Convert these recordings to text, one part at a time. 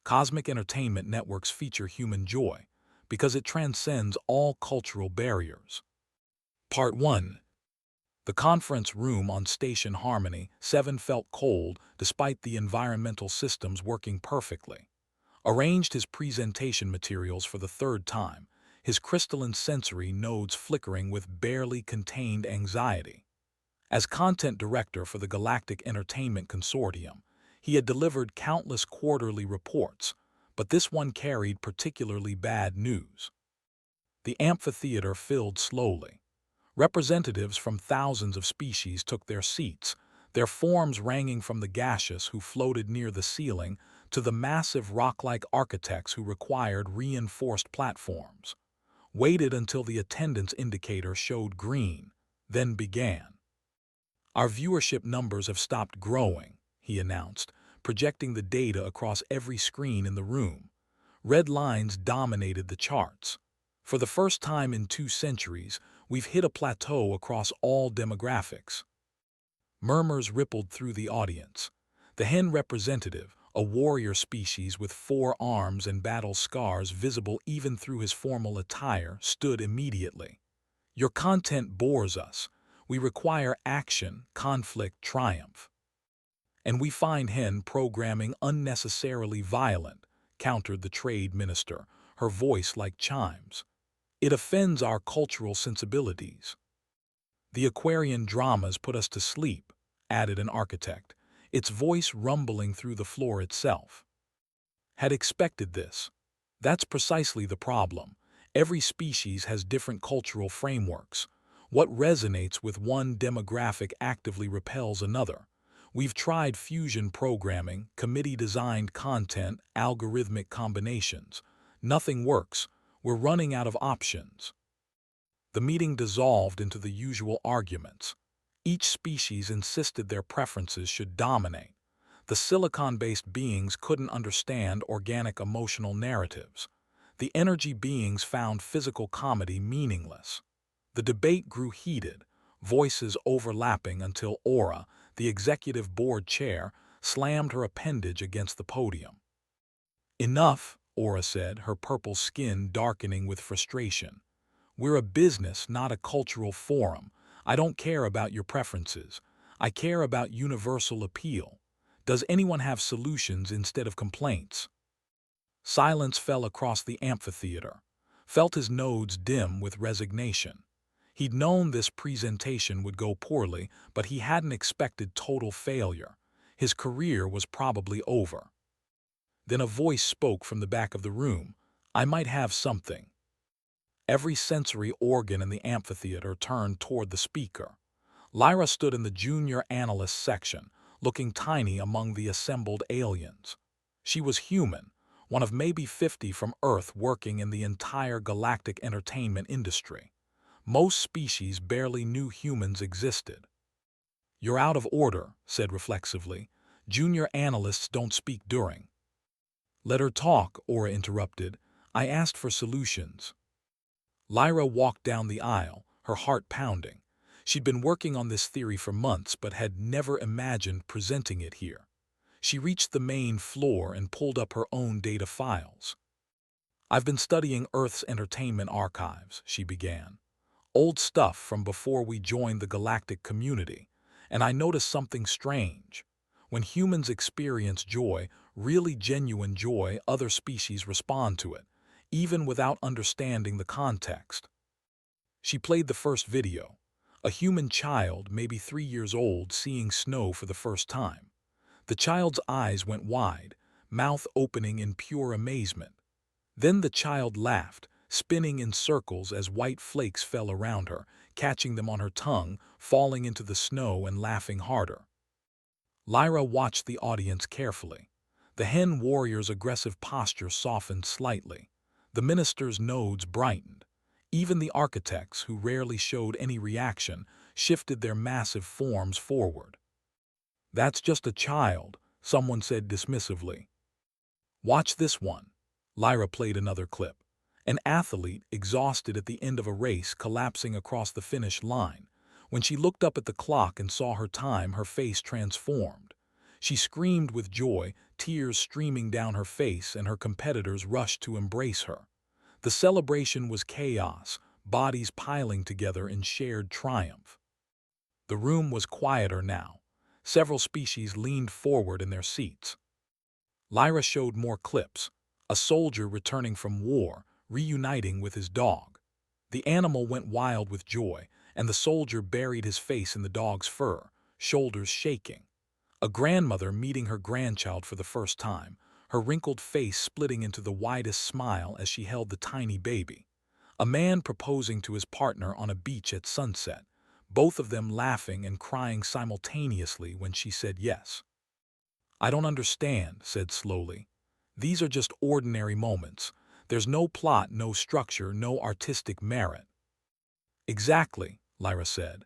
Cosmic entertainment networks feature human joy because it transcends all cultural barriers. Part 1. The conference room on Station Harmony 7 felt cold despite the environmental systems working perfectly. Arranged his presentation materials for the third time, his crystalline sensory nodes flickering with barely contained anxiety. As content director for the Galactic Entertainment Consortium, he had delivered countless quarterly reports, but this one carried particularly bad news. The amphitheater filled slowly. Representatives from thousands of species took their seats, their forms ranging from the gaseous who floated near the ceiling to the massive rock-like architects who required reinforced platforms. Waited until the attendance indicator showed green, then began. "Our viewership numbers have stopped growing," he announced, projecting the data across every screen in the room. Red lines dominated the charts. "For the first time in 2 centuries, we've hit a plateau across all demographics." Murmurs rippled through the audience. The hen representative, a warrior species with 4 arms and battle scars visible even through his formal attire, stood immediately. "Your content bores us. We require action, conflict, triumph." "And we find hen programming unnecessarily violent," countered the trade minister, her voice like chimes. "It offends our cultural sensibilities." "The Aquarian dramas put us to sleep," added an architect, its voice rumbling through the floor itself. "Had expected this. That's precisely the problem. Every species has different cultural frameworks. What resonates with one demographic actively repels another. We've tried fusion programming, committee-designed content, algorithmic combinations. Nothing works. We're running out of options." The meeting dissolved into the usual arguments. Each species insisted their preferences should dominate. The silicon-based beings couldn't understand organic emotional narratives. The energy beings found physical comedy meaningless. The debate grew heated, voices overlapping until Aura, the executive board chair, slammed her appendage against the podium. "Enough," Aura said, her purple skin darkening with frustration. "We're a business, not a cultural forum. I don't care about your preferences. I care about universal appeal. Does anyone have solutions instead of complaints?" Silence fell across the amphitheater, felt his nodes dim with resignation. He'd known this presentation would go poorly, but he hadn't expected total failure. His career was probably over. Then a voice spoke from the back of the room. "I might have something." Every sensory organ in the amphitheater turned toward the speaker. Lyra stood in the junior analyst section, looking tiny among the assembled aliens. She was human, one of maybe 50 from Earth working in the entire galactic entertainment industry. Most species barely knew humans existed. "You're out of order," said reflexively. "Junior analysts don't speak during." "Let her talk," Aura interrupted. "I asked for solutions." Lyra walked down the aisle, her heart pounding. She'd been working on this theory for months but had never imagined presenting it here. She reached the main floor and pulled up her own data files. "I've been studying Earth's entertainment archives," she began. "Old stuff from before we joined the galactic community, and I noticed something strange. When humans experience joy, really genuine joy, other species respond to it, even without understanding the context." She played the first video. A human child, maybe 3 years old, seeing snow for the first time. The child's eyes went wide, mouth opening in pure amazement. Then the child laughed, spinning in circles as white flakes fell around her, catching them on her tongue, falling into the snow and laughing harder. Lyra watched the audience carefully. The hen warrior's aggressive posture softened slightly. The minister's nodes brightened. Even the architects, who rarely showed any reaction, shifted their massive forms forward. "That's just a child," someone said dismissively. "Watch this one." Lyra played another clip. An athlete, exhausted at the end of a race, collapsing across the finish line. When she looked up at the clock and saw her time, her face transformed. She screamed with joy, tears streaming down her face, and her competitors rushed to embrace her. The celebration was chaos, bodies piling together in shared triumph. The room was quieter now. Several species leaned forward in their seats. Lyra showed more clips. A soldier returning from war, reuniting with his dog. The animal went wild with joy, and the soldier buried his face in the dog's fur, shoulders shaking. A grandmother meeting her grandchild for the first time, her wrinkled face splitting into the widest smile as she held the tiny baby. A man proposing to his partner on a beach at sunset, both of them laughing and crying simultaneously when she said yes. "I don't understand," said slowly. "These are just ordinary moments. There's no plot, no structure, no artistic merit." "Exactly," Lyra said.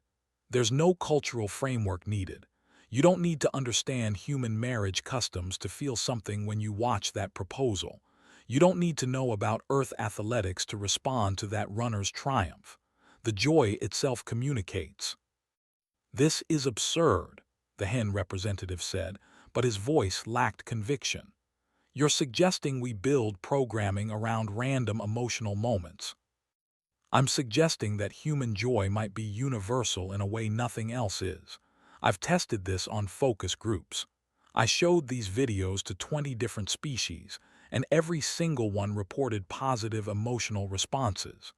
"There's no cultural framework needed. You don't need to understand human marriage customs to feel something when you watch that proposal. You don't need to know about Earth athletics to respond to that runner's triumph. The joy itself communicates." "This is absurd," the hen representative said, but his voice lacked conviction. "You're suggesting we build programming around random emotional moments." "I'm suggesting that human joy might be universal in a way nothing else is. I've tested this on focus groups. I showed these videos to 20 different species, and every single one reported positive emotional responses.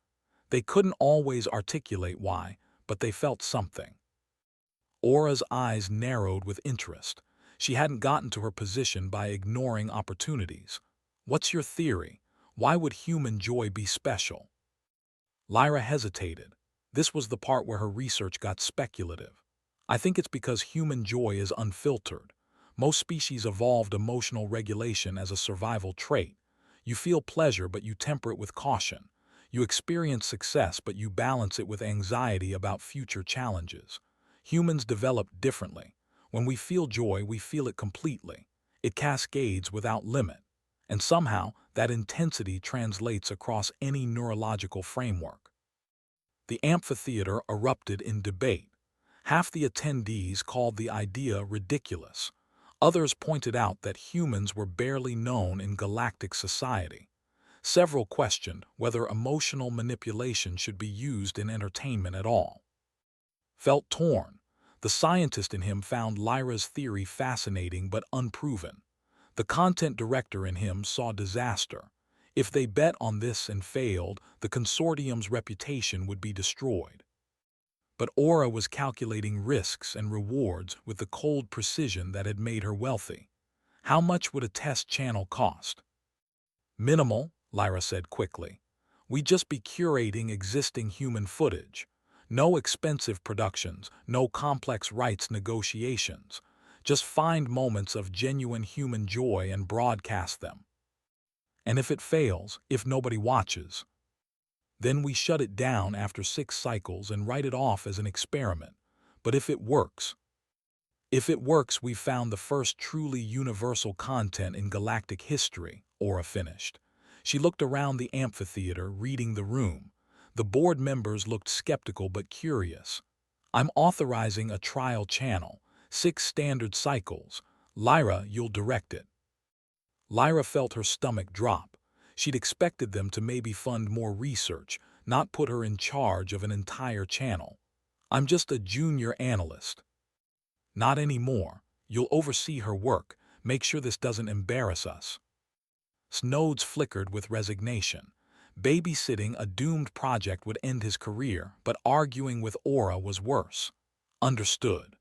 They couldn't always articulate why, but they felt something." Aura's eyes narrowed with interest. She hadn't gotten to her position by ignoring opportunities. "What's your theory? Why would human joy be special?" Lyra hesitated. This was the part where her research got speculative. "I think it's because human joy is unfiltered. Most species evolved emotional regulation as a survival trait. You feel pleasure, but you temper it with caution. You experience success, but you balance it with anxiety about future challenges. Humans develop differently. When we feel joy, we feel it completely. It cascades without limit. And somehow, that intensity translates across any neurological framework." The amphitheater erupted in debate. Half the attendees called the idea ridiculous. Others pointed out that humans were barely known in galactic society. Several questioned whether emotional manipulation should be used in entertainment at all. Felt torn. The scientist in him found Lyra's theory fascinating but unproven. The content director in him saw disaster. If they bet on this and failed, the consortium's reputation would be destroyed. But Aura was calculating risks and rewards with the cold precision that had made her wealthy. How much would a test channel cost? "Minimal," Lyra said quickly. "We'd just be curating existing human footage. No expensive productions, no complex rights negotiations. Just find moments of genuine human joy and broadcast them. And if it fails, if nobody watches, then we shut it down after 6 cycles and write it off as an experiment. But if it works, we've found the first truly universal content in galactic history," Aura finished. She looked around the amphitheater, reading the room. The board members looked skeptical but curious. "I'm authorizing a trial channel, 6 standard cycles. Lyra, you'll direct it." Lyra felt her stomach drop. She'd expected them to maybe fund more research, not put her in charge of an entire channel. "I'm just a junior analyst." "Not anymore. You'll oversee her work. Make sure this doesn't embarrass us." Snowds flickered with resignation. Babysitting a doomed project would end his career, but arguing with Aura was worse. "Understood."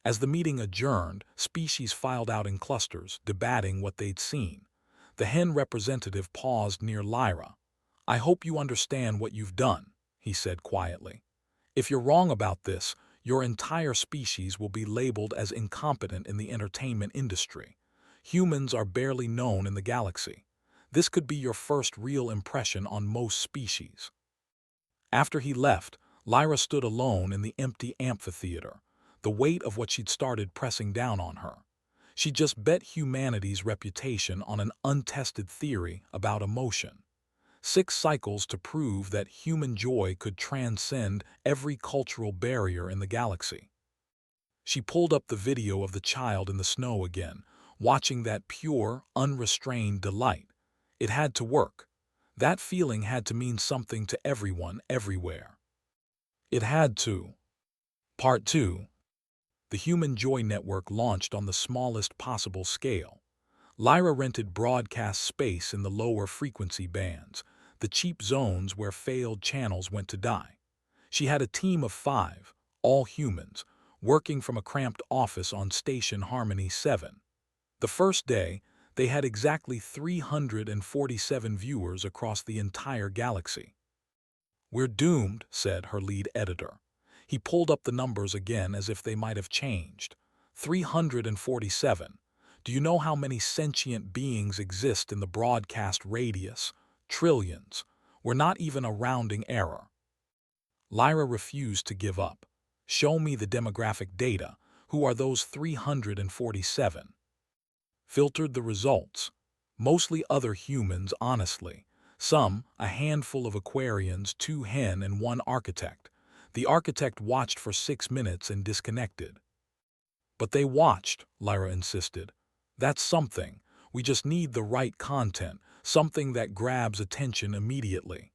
As the meeting adjourned, species filed out in clusters, debating what they'd seen. The hen representative paused near Lyra. "I hope you understand what you've done," he said quietly. "If you're wrong about this, your entire species will be labeled as incompetent in the entertainment industry. Humans are barely known in the galaxy. This could be your first real impression on most species." After he left, Lyra stood alone in the empty amphitheater, the weight of what she'd started pressing down on her. She just bet humanity's reputation on an untested theory about emotion. 6 cycles to prove that human joy could transcend every cultural barrier in the galaxy. She pulled up the video of the child in the snow again, watching that pure, unrestrained delight. It had to work. That feeling had to mean something to everyone, everywhere. It had to. Part 2. The Human Joy Network launched on the smallest possible scale. Lyra rented broadcast space in the lower frequency bands, the cheap zones where failed channels went to die. She had a team of 5, all humans, working from a cramped office on Station Harmony 7. The first day, they had exactly 347 viewers across the entire galaxy. "We're doomed," said her lead editor. He pulled up the numbers again as if they might have changed. 347. Do you know how many sentient beings exist in the broadcast radius? Trillions. We're not even a rounding error. Lyra refused to give up. "Show me the demographic data. Who are those 347? Filtered the results. Mostly other humans, honestly. Some, a handful of Aquarians, 2 hen and 1 architect. The architect watched for 6 minutes and disconnected." "But they watched," Lyra insisted. "That's something. We just need the right content, something that grabs attention immediately."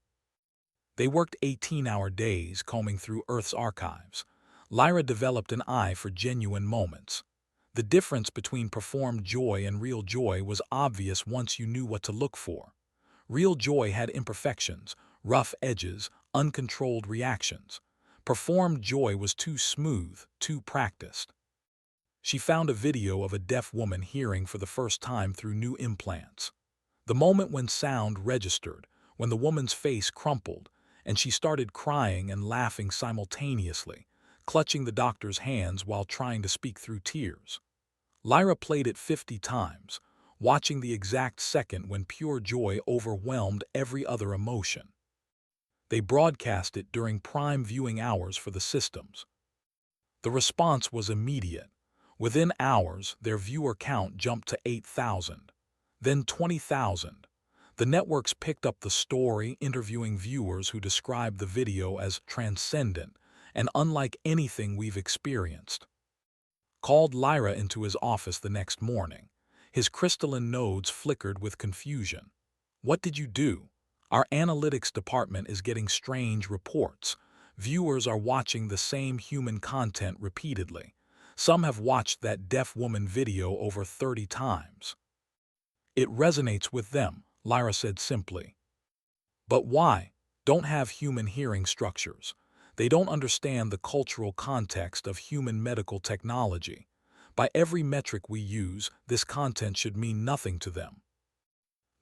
They worked 18-hour days combing through Earth's archives. Lyra developed an eye for genuine moments. The difference between performed joy and real joy was obvious once you knew what to look for. Real joy had imperfections, rough edges, uncontrolled reactions. Performed joy was too smooth, too practiced. She found a video of a deaf woman hearing for the first time through new implants. The moment when sound registered, when the woman's face crumpled, and she started crying and laughing simultaneously, clutching the doctor's hands while trying to speak through tears. Lyra played it 50 times, watching the exact second when pure joy overwhelmed every other emotion. They broadcast it during prime viewing hours for the systems. The response was immediate. Within hours, their viewer count jumped to 8,000, then 20,000. The networks picked up the story, interviewing viewers who described the video as transcendent and unlike anything we've experienced. Called Lyra into his office the next morning. His crystalline nodes flickered with confusion. "What did you do? Our analytics department is getting strange reports. Viewers are watching the same human content repeatedly. Some have watched that deaf woman video over 30 times. It resonates with them," Lyra said simply. "But why? Don't have human hearing structures. They don't understand the cultural context of human medical technology. By every metric we use, this content should mean nothing to them."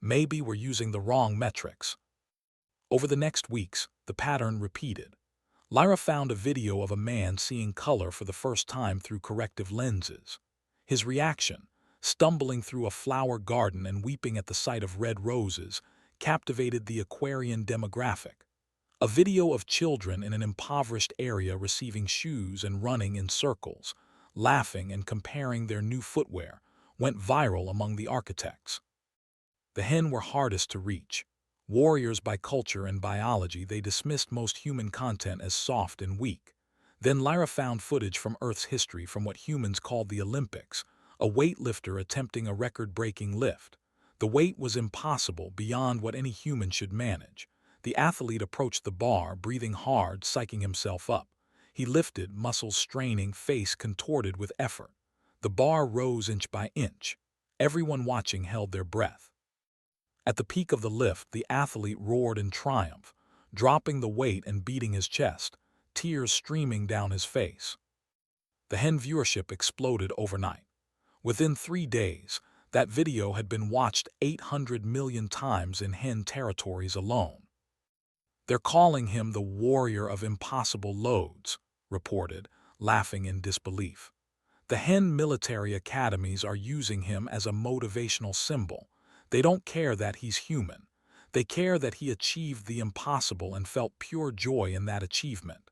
Maybe we're using the wrong metrics. Over the next weeks, the pattern repeated. Lyra found a video of a man seeing color for the first time through corrective lenses. His reaction, stumbling through a flower garden and weeping at the sight of red roses, captivated the Aquarian demographic. A video of children in an impoverished area receiving shoes and running in circles, laughing and comparing their new footwear, went viral among the architects. The hen were hardest to reach. Warriors by culture and biology, they dismissed most human content as soft and weak. Then Lyra found footage from Earth's history from what humans called the Olympics, a weightlifter attempting a record-breaking lift. The weight was impossible, beyond what any human should manage. The athlete approached the bar, breathing hard, psyching himself up. He lifted, muscles straining, face contorted with effort. The bar rose inch by inch. Everyone watching held their breath. At the peak of the lift, the athlete roared in triumph, dropping the weight and beating his chest, tears streaming down his face. The hen viewership exploded overnight. Within 3 days, that video had been watched 800 million times in hen territories alone. "They're calling him the warrior of impossible loads," reported, laughing in disbelief. "The hen military academies are using him as a motivational symbol. They don't care that he's human. They care that he achieved the impossible and felt pure joy in that achievement."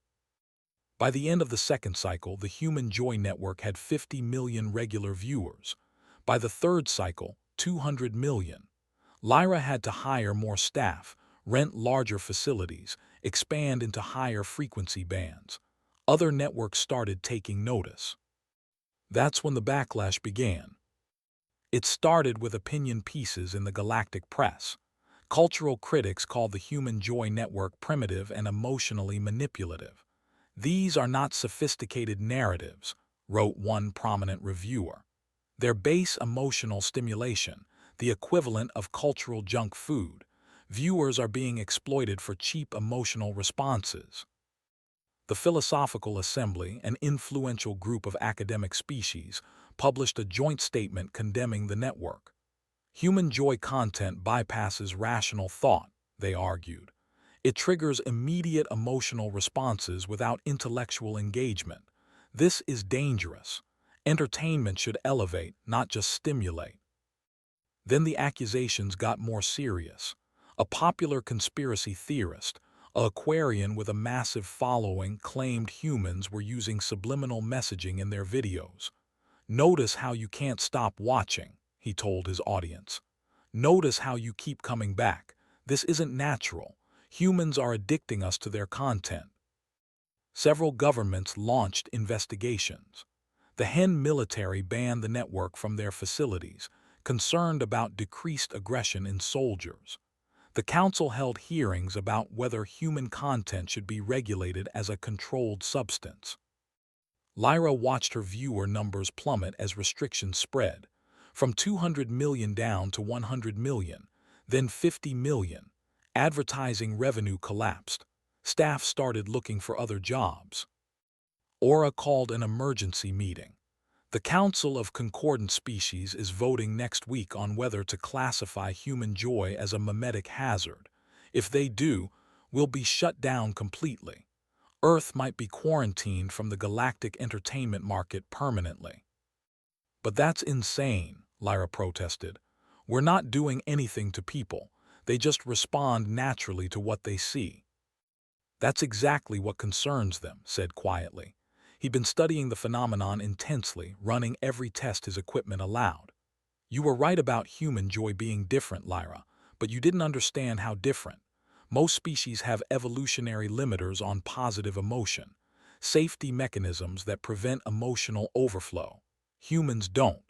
By the end of the second cycle, the Human Joy Network had 50 million regular viewers. By the third cycle, 200 million. Lyra had to hire more staff, rent larger facilities, expand into higher frequency bands. Other networks started taking notice. That's when the backlash began. It started with opinion pieces in the Galactic press. Cultural critics called the Human Joy Network primitive and emotionally manipulative. "These are not sophisticated narratives," wrote one prominent reviewer. "They're base emotional stimulation, the equivalent of cultural junk food. Viewers are being exploited for cheap emotional responses." The Philosophical Assembly, an influential group of academic species, published a joint statement condemning the network. Human joy content bypasses rational thought, they argued. It triggers immediate emotional responses without intellectual engagement. This is dangerous. Entertainment should elevate, not just stimulate. Then the accusations got more serious. A popular conspiracy theorist, an Aquarian with a massive following, claimed humans were using subliminal messaging in their videos. "Notice how you can't stop watching," he told his audience. "Notice how you keep coming back. This isn't natural. Humans are addicting us to their content." Several governments launched investigations. The Hen military banned the network from their facilities, concerned about decreased aggression in soldiers. The council held hearings about whether human content should be regulated as a controlled substance. Lyra watched her viewer numbers plummet as restrictions spread, from 200 million down to 100 million, then 50 million. Advertising revenue collapsed. Staff started looking for other jobs. Aura called an emergency meeting. The Council of Concordant Species is voting next week on whether to classify human joy as a mimetic hazard. If they do, we'll be shut down completely. Earth might be quarantined from the galactic entertainment market permanently. "But that's insane," Lyra protested. "We're not doing anything to people. They just respond naturally to what they see." "That's exactly what concerns them," said quietly. He'd been studying the phenomenon intensely, running every test his equipment allowed. "You were right about human joy being different, Lyra, but you didn't understand how different. Most species have evolutionary limiters on positive emotion, safety mechanisms that prevent emotional overflow. Humans don't.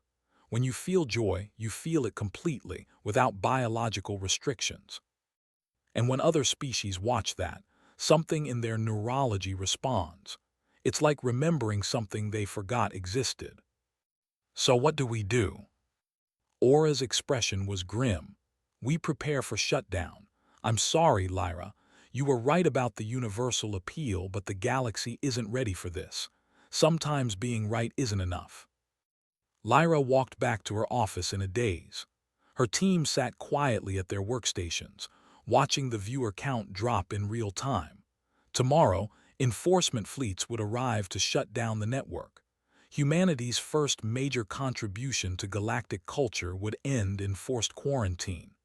When you feel joy, you feel it completely, without biological restrictions. And when other species watch that, something in their neurology responds. It's like remembering something they forgot existed." "So what do we do?" Aura's expression was grim. "We prepare for shutdown. I'm sorry, Lyra. You were right about the universal appeal, but the galaxy isn't ready for this. Sometimes being right isn't enough." Lyra walked back to her office in a daze. Her team sat quietly at their workstations, watching the viewer count drop in real time. Tomorrow, enforcement fleets would arrive to shut down the network. Humanity's first major contribution to galactic culture would end in forced quarantine.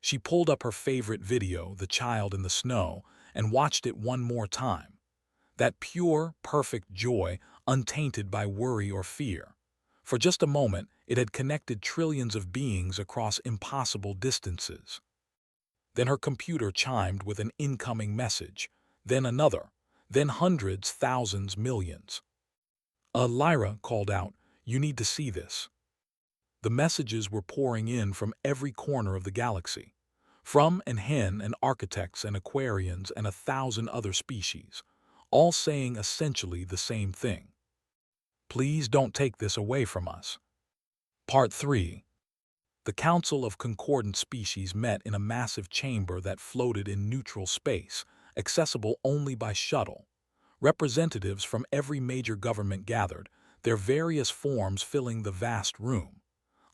She pulled up her favorite video, The Child in the Snow, and watched it one more time. That pure, perfect joy, untainted by worry or fear. For just a moment, it had connected trillions of beings across impossible distances. Then her computer chimed with an incoming message, then another, then hundreds, thousands, millions. Lyra called out, "You need to see this." The messages were pouring in from every corner of the galaxy. From and Hen and architects and Aquarians and 1,000 other species, all saying essentially the same thing. "Please don't take this away from us." Part 3. The Council of Concordant Species met in a massive chamber that floated in neutral space, accessible only by shuttle. Representatives from every major government gathered, their various forms filling the vast room.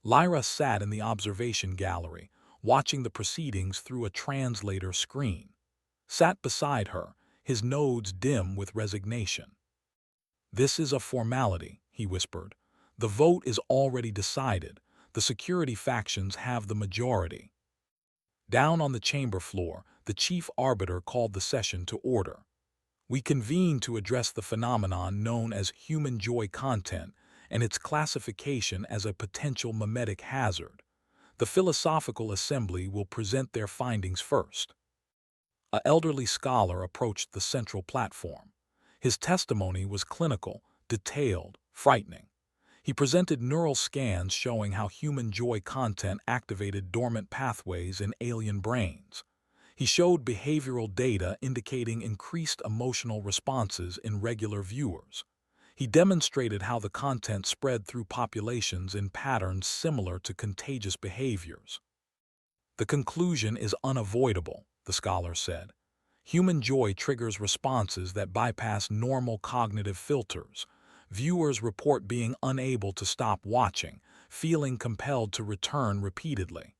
Lyra sat in the observation gallery, watching the proceedings through a translator screen. Sat beside her, his nodes dim with resignation. "This is a formality," he whispered. "The vote is already decided. The security factions have the majority." Down on the chamber floor, the chief arbiter called the session to order. "We convene to address the phenomenon known as human joy content and its classification as a potential mimetic hazard. The Philosophical Assembly will present their findings first." An elderly scholar approached the central platform. His testimony was clinical, detailed, frightening. He presented neural scans showing how human joy content activated dormant pathways in alien brains. He showed behavioral data indicating increased emotional responses in regular viewers. He demonstrated how the content spread through populations in patterns similar to contagious behaviors. The conclusion is unavoidable, the scholar said. Human joy triggers responses that bypass normal cognitive filters. Viewers report being unable to stop watching, feeling compelled to return repeatedly.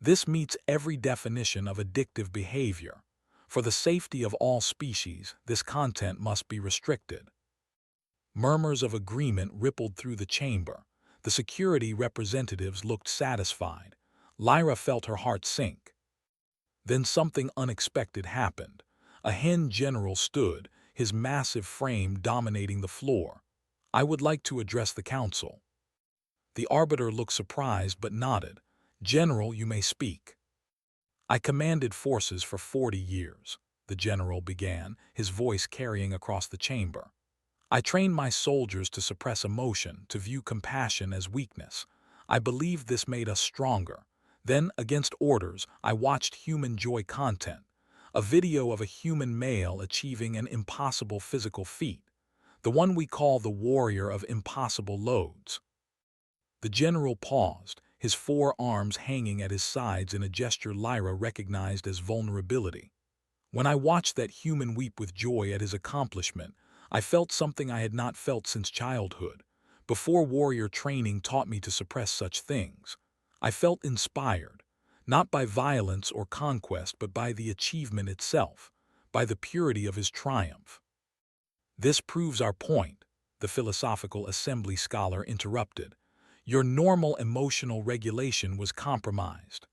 This meets every definition of addictive behavior. For the safety of all species, this content must be restricted. Murmurs of agreement rippled through the chamber. The security representatives looked satisfied. Lyra felt her heart sink. Then something unexpected happened. A hen general stood, his massive frame dominating the floor. "I would like to address the council." The arbiter looked surprised but nodded. "General, you may speak." "I commanded forces for 40 years," the general began, his voice carrying across the chamber. "I trained my soldiers to suppress emotion, to view compassion as weakness. I believed this made us stronger. Then, against orders, I watched human joy content, a video of a human male achieving an impossible physical feat, the one we call the warrior of impossible loads." The general paused, his 4 arms hanging at his sides in a gesture Lyra recognized as vulnerability. "When I watched that human weep with joy at his accomplishment, I felt something I had not felt since childhood. Before warrior training taught me to suppress such things. I felt inspired, not by violence or conquest, but by the achievement itself, by the purity of his triumph." "This proves our point," the philosophical assembly scholar interrupted. "Your normal emotional regulation was compromised."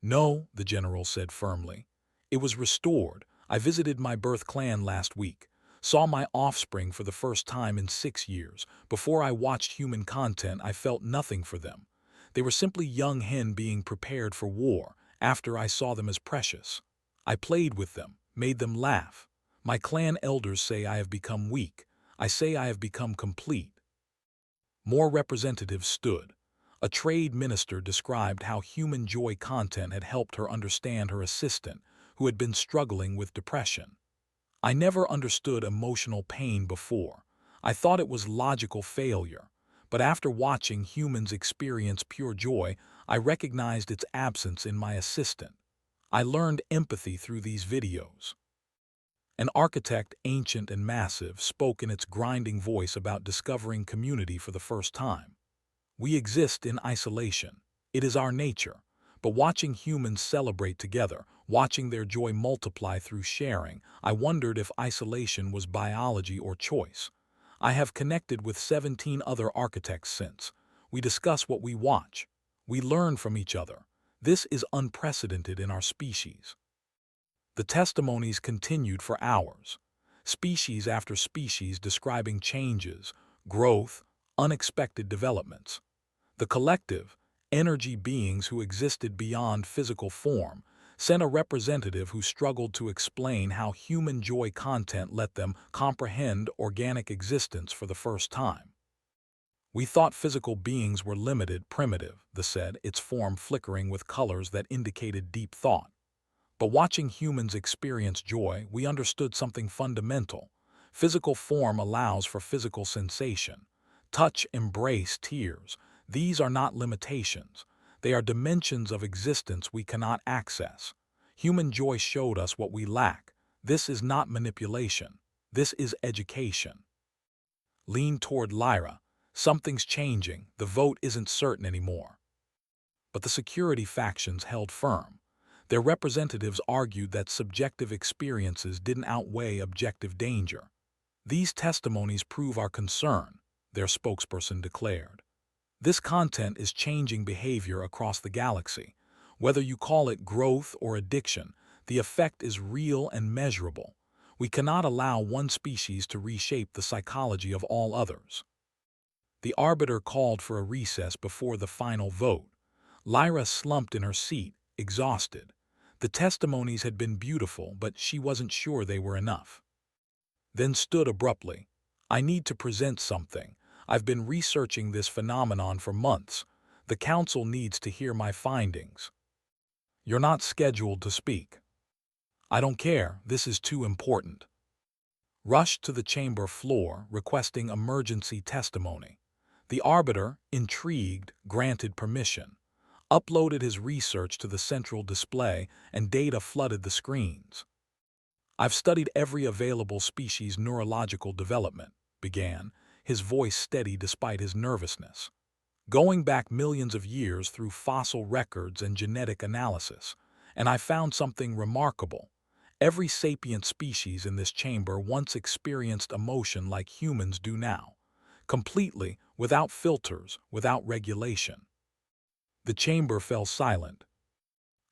"No," the general said firmly. "It was restored. I visited my birth clan last week, saw my offspring for the first time in 6 years. Before I watched human content, I felt nothing for them. They were simply young hen being prepared for war. After, I saw them as precious. I played with them, made them laugh. My clan elders say I have become weak. I say I have become complete." More representatives stood. A trade minister described how human joy content had helped her understand her assistant, who had been struggling with depression. "I never understood emotional pain before. I thought it was logical failure. But after watching humans experience pure joy, I recognized its absence in my assistant. I learned empathy through these videos." An architect, ancient and massive, spoke in its grinding voice about discovering community for the first time. "We exist in isolation. It is our nature. But watching humans celebrate together, watching their joy multiply through sharing, I wondered if isolation was biology or choice. I have connected with 17 other architects since. We discuss what we watch. We learn from each other. This is unprecedented in our species." The testimonies continued for hours. Species after species describing changes, growth, unexpected developments. The collective, energy beings who existed beyond physical form, sent a representative who struggled to explain how human joy content let them comprehend organic existence for the first time. "We thought physical beings were limited, primitive," they said, its form flickering with colors that indicated deep thought. "But watching humans experience joy, we understood something fundamental. Physical form allows for physical sensation. Touch, embrace, tears. These are not limitations. They are dimensions of existence we cannot access. Human joy showed us what we lack. This is not manipulation. This is education." Leaned toward Lyra. "Something's changing. The vote isn't certain anymore." But the security factions held firm. Their representatives argued that subjective experiences didn't outweigh objective danger. "These testimonies prove our concern," their spokesperson declared. "This content is changing behavior across the galaxy. Whether you call it growth or addiction, the effect is real and measurable. We cannot allow one species to reshape the psychology of all others." The arbiter called for a recess before the final vote. Lyra slumped in her seat, exhausted. The testimonies had been beautiful, but she wasn't sure they were enough. Then stood abruptly. "I need to present something. I've been researching this phenomenon for months. The council needs to hear my findings. You're not scheduled to speak. I don't care, this is too important. Rushed to the chamber floor, requesting emergency testimony. The arbiter, intrigued, granted permission. Uploaded his research to the central display, and data flooded the screens. I've studied every available species' neurological development, began, his voice steady despite his nervousness. Going back millions of years through fossil records and genetic analysis, and I found something remarkable. Every sapient species in this chamber once experienced emotion like humans do now, completely, without filters, without regulation. The chamber fell silent.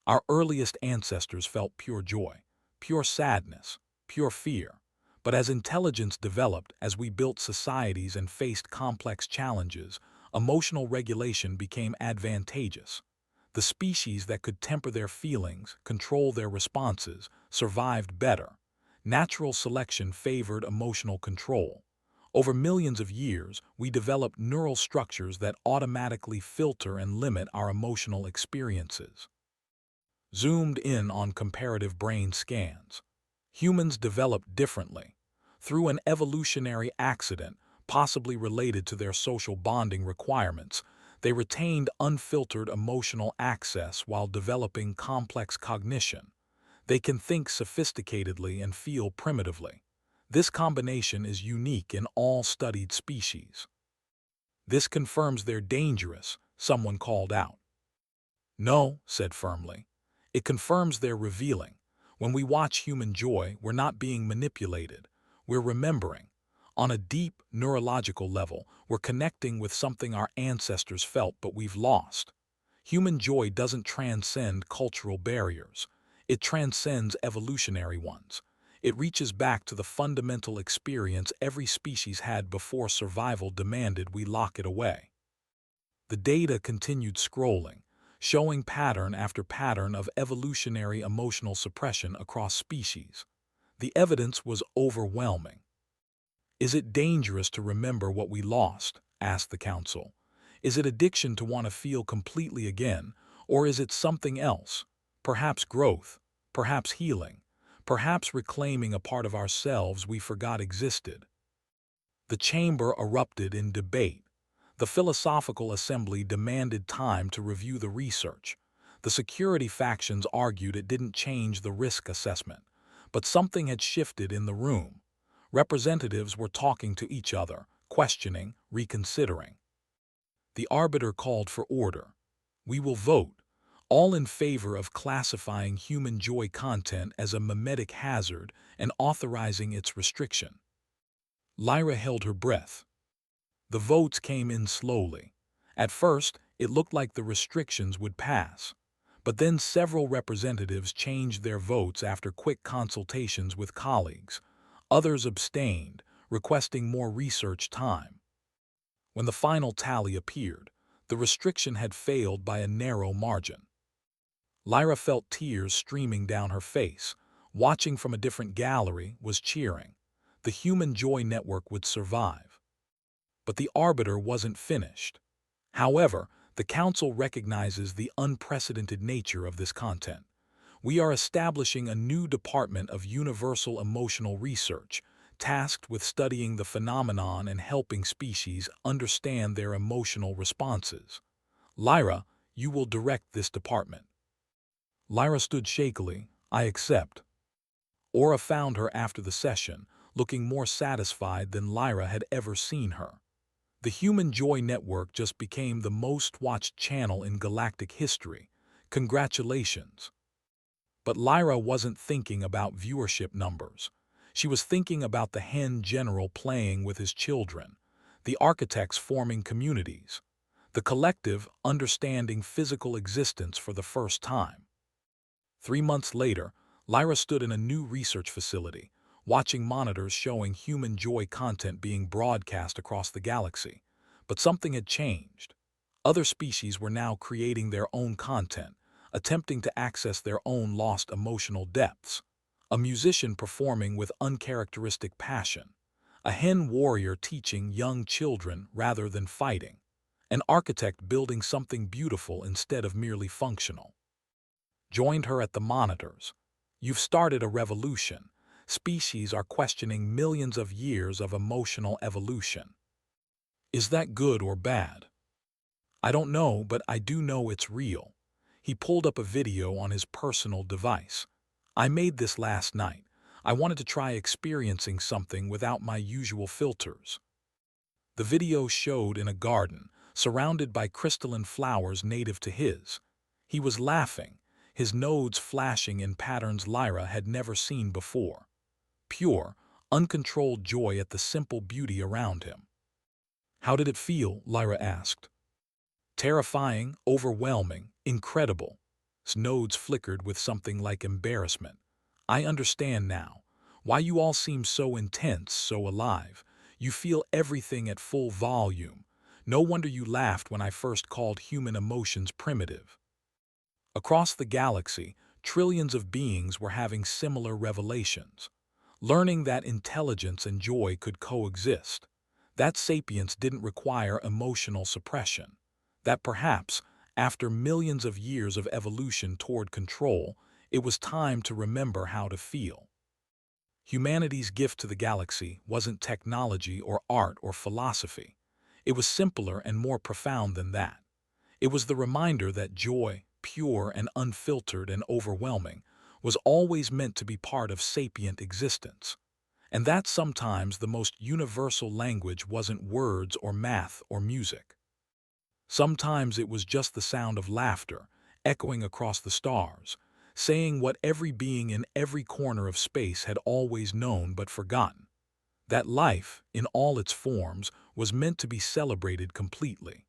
Our earliest ancestors felt pure joy, pure sadness, pure fear. But as intelligence developed, as we built societies and faced complex challenges, emotional regulation became advantageous. The species that could temper their feelings, control their responses, survived better. Natural selection favored emotional control. Over millions of years, we developed neural structures that automatically filter and limit our emotional experiences. Zoomed in on comparative brain scans. Humans developed differently. Through an evolutionary accident, possibly related to their social bonding requirements, they retained unfiltered emotional access while developing complex cognition. They can think sophisticatedly and feel primitively. This combination is unique in all studied species. This confirms they're dangerous, someone called out. No, said firmly. It confirms they're revealing. When we watch human joy, we're not being manipulated. We're remembering. On a deep, neurological level, we're connecting with something our ancestors felt but we've lost. Human joy doesn't transcend cultural barriers. It transcends evolutionary ones. It reaches back to the fundamental experience every species had before survival demanded we lock it away. The data continued scrolling, showing pattern after pattern of evolutionary emotional suppression across species. The evidence was overwhelming. Is it dangerous to remember what we lost? Asked the council. Is it addiction to want to feel completely again, or is it something else? Perhaps growth, perhaps healing, perhaps reclaiming a part of ourselves we forgot existed. The chamber erupted in debate. The philosophical assembly demanded time to review the research. The security factions argued it didn't change the risk assessment, but something had shifted in the room. Representatives were talking to each other, questioning, reconsidering. The arbiter called for order. We will vote, all in favor of classifying human joy content as a mimetic hazard and authorizing its restriction. Lyra held her breath. The votes came in slowly. At first, it looked like the restrictions would pass. But then several representatives changed their votes after quick consultations with colleagues. Others abstained, requesting more research time. When the final tally appeared, the restriction had failed by a narrow margin. Lyra felt tears streaming down her face. Watching from a different gallery, was cheering. The Human Joy Network would survive. But the arbiter wasn't finished. However, the council recognizes the unprecedented nature of this content. We are establishing a new department of universal emotional research, tasked with studying the phenomenon and helping species understand their emotional responses. Lyra, you will direct this department. Lyra stood shakily. I accept. Aura found her after the session, looking more satisfied than Lyra had ever seen her. The Human Joy Network just became the most watched channel in galactic history. Congratulations. But Lyra wasn't thinking about viewership numbers. She was thinking about the hen general playing with his children, the architects forming communities, the collective understanding physical existence for the first time. 3 months later, Lyra stood in a new research facility, watching monitors showing human joy content being broadcast across the galaxy. But something had changed. Other species were now creating their own content, attempting to access their own lost emotional depths. A musician performing with uncharacteristic passion. a hen warrior teaching young children rather than fighting, an architect building something beautiful instead of merely functional. Joined her at the monitors. You've started a revolution. Species are questioning millions of years of emotional evolution. Is that good or bad? I don't know, but I do know it's real. He pulled up a video on his personal device. I made this last night. I wanted to try experiencing something without my usual filters. The video showed in a garden, surrounded by crystalline flowers native to his. He was laughing, his nodes flashing in patterns Lyra had never seen before. Pure, uncontrolled joy at the simple beauty around him. How did it feel? Lyra asked. Terrifying, overwhelming, incredible. His nodes flickered with something like embarrassment. I understand now. Why you all seem so intense, so alive. You feel everything at full volume. No wonder you laughed when I first called human emotions primitive. Across the galaxy, trillions of beings were having similar revelations. Learning that intelligence and joy could coexist. That sapience didn't require emotional suppression. That perhaps, after millions of years of evolution toward control, it was time to remember how to feel. Humanity's gift to the galaxy wasn't technology or art or philosophy. It was simpler and more profound than that. It was the reminder that joy, pure and unfiltered and overwhelming, was always meant to be part of sapient existence. And that sometimes the most universal language wasn't words or math or music. Sometimes it was just the sound of laughter, echoing across the stars, saying what every being in every corner of space had always known but forgotten. That life, in all its forms, was meant to be celebrated completely.